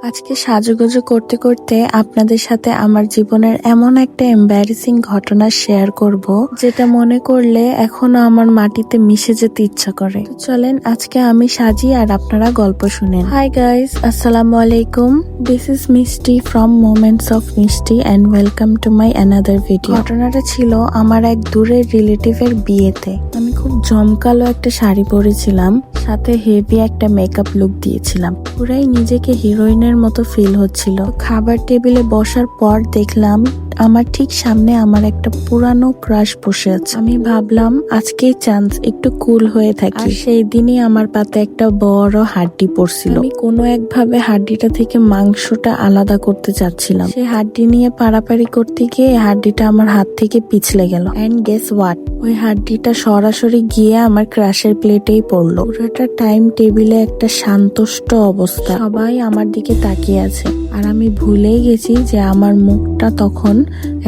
আজকে সাজুগুজু করতে করতে আপনাদের সাথে আমার জীবনের এমন একটা এম্বারেসিং ঘটনা শেয়ার করব, যেটা মনে করলে এখনো আমার মাটিতে মিশে যেতে ইচ্ছা করে। তো চলেন আজকে আমি সাজি আর আপনারা গল্প শুনেন। হাই গাইস, আসসালামু আলাইকুম। This is Mishti from moments of Mishti and welcome to my another video. ঘটনাটা ছিল আমার এক দূরের রিলেটিভের বিয়েতে। আমি খুব জমকালো একটা শাড়ি পরেছিলাম, সাথে হেভি একটা মেকআপ লুক দিয়েছিলাম। পুরাই নিজেকে হিরোইনের মতো ফিল হচ্ছিল। খাবার টেবিলে বসার পর দেখলাম আমার ঠিক সামনে আমার একটা পুরানো ক্রাশ বসে আছে। আমি ভাবলাম আজকেই চান্স একটু কুল হয়ে থাকি। আর সেই দিনই আমার পাতে একটা বড় হাড্ডি পড়ছিল। আমি কোনো একভাবে হাড্ডিটা থেকে মাংসটা আলাদা করতে চাচ্ছিলাম। সেই হাড্ডি নিয়ে পারাপারি করতে গিয়ে হাড্ডিটা আমার হাত থেকে পিছলে গেল। এন্ড গেস হোয়াট, ওই হাড্ডিটা সরাসরি গিয়ে আমার ক্রাশের প্লেটেই পড়লো। পুরোটা টাইম টেবিলে একটা শান্তষ্ট অবস্থা, সবাই আমার দিকে তাকিয়ে আছে। আর আমি ভুলেই গেছি যে আমার মুখটা তখন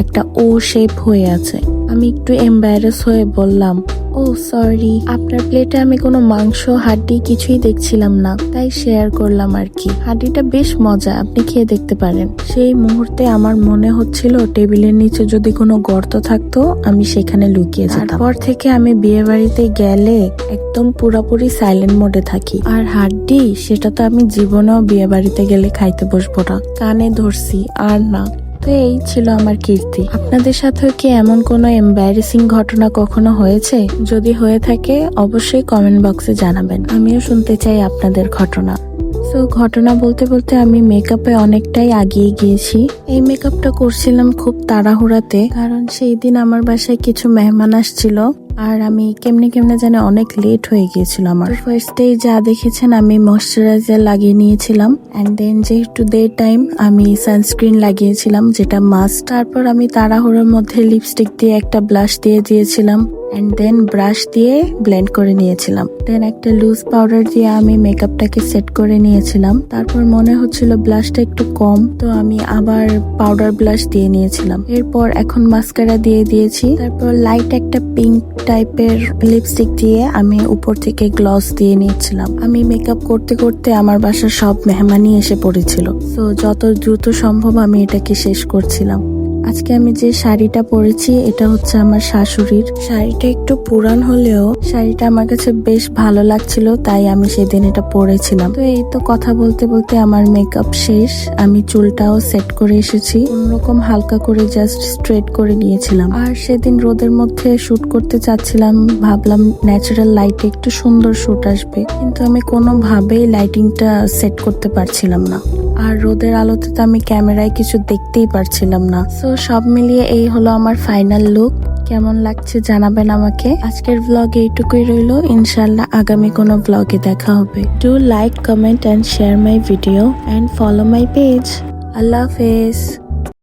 একটা ও শেপ হয়ে আছে। আমি একটু এম্বারেস হয়ে বললাম, ও সরি, আপনার প্লেটে আমি কোনো মাংস হাড্ডি কিছুই দেখছিলাম না, তাই শেয়ার করলাম আর কি। হাড্ডিটা বেশ মজা, আপনি খেয়ে দেখতে পারেন। সেই মুহূর্তে আমার মনে হচ্ছিল টেবিলের নিচে যদি কোনো গর্ত থাকতো আমি সেখানে লুকিয়ে যেতাম। তারপর থেকে আমি বিয়ে বাড়িতে গেলে একদম পুরোপুরি সাইলেন্ট মোডে থাকি। আর হাড্ডি সেটা তো আমি জীবনেও বিয়ে বাড়িতে গেলে খাইতে বসবো না, কানে ধরছি আর না। তো এই ছিল আমার কীর্তি। আপনাদের সাথেও কি এমন কোনো এম্বারেসিং ঘটনা কখনো হয়েছে? যদি হয়ে থাকে অবশ্যই কমেন্ট বক্সে জানাবেন, আমিও শুনতে চাই আপনাদের ঘটনা। তো ঘটনা বলতে বলতে আমি মেকআপে অনেকটাই আগিয়ে গিয়েছি। এই মেকআপটা করছিলাম খুব তাড়াহুড়াতে, কারণ সেই দিন আমার বাসায় কিছু মেহমান আসছিল আর আমি কেমনে জানি অনেক লেট হয়ে গিয়েছিল আমার। ফার্স্টে যা দেখেছেন আমি ময়শ্চারাইজার লাগিয়ে নিয়েছিলাম, এন্ড দেন যেহেতু ডে টাইম আমি সানস্ক্রিন লাগিয়েছিলাম যেটা মাস্ট। তারপর আমি তাড়াহুড়োর মধ্যে লিপস্টিক দিয়ে একটা ব্লাশ দিয়ে দিয়েছিলাম, এন্ড দেন ব্রাশ দিয়ে ব্লেন্ড করে নিয়েছিলাম। দেন একটা লুজ পাউডার দিয়ে আমি মেকআপটাকে সেট করে নিয়েছিলাম। তারপর মনে হচ্ছিল ব্লাশটা একটু কম, তো আমি আবার পাউডার ব্লাশ দিয়ে নিয়েছিলাম। এরপর এখন মাস্কারা দিয়ে দিয়েছি। তারপর লাইট একটা পিঙ্ক টাইপের লিপস্টিক দিয়ে আমি উপর থেকে গ্লস দিয়ে নিয়েছিলাম। আমি মেকআপ করতে করতে আমার বাসার সব মেহমানই এসে পড়েছিল, তো যত দ্রুত সম্ভব আমি এটাকে শেষ করছিলাম। আজকে আমি যে শাড়িটা পরেছি এটা হচ্ছে আমার শাশুড়ির। শাড়িটা একটু পুরান হলেও শাড়িটা আমার কাছে বেশ ভালো লাগছিল, তাই আমি সেদিন এটা পরেছিলাম। তো এই তো কথা বলতে বলতে আমার মেকআপ শেষ। আমি চুলটাও সেট করে এসেছি, কোনরকম হালকা করে জাস্ট স্ট্রেট করে নিয়েছিলাম। আর সেদিন রোদের মধ্যে শুট করতে চাচ্ছিলাম, ভাবলাম ন্যাচারাল লাইটে একটু সুন্দর শুট আসবে, কিন্তু আমি কোনোভাবেই লাইটিংটা সেট করতে পারছিলাম না। আর রোদের আলোতে তো আমি ক্যামেরায় কিছু দেখতেই পারছিলাম না। তো সব মিলিয়ে এই হলো আমার ফাইনাল লুক। কেমন লাগছে জানাবেন আমাকে। আজকের ব্লগে এইটুকুই রইলো, ইনশাল্লাহ আগামী কোনো ব্লগে দেখা হবে। Do like, comment and share my video and follow my page. আল্লাহ হাফেজ।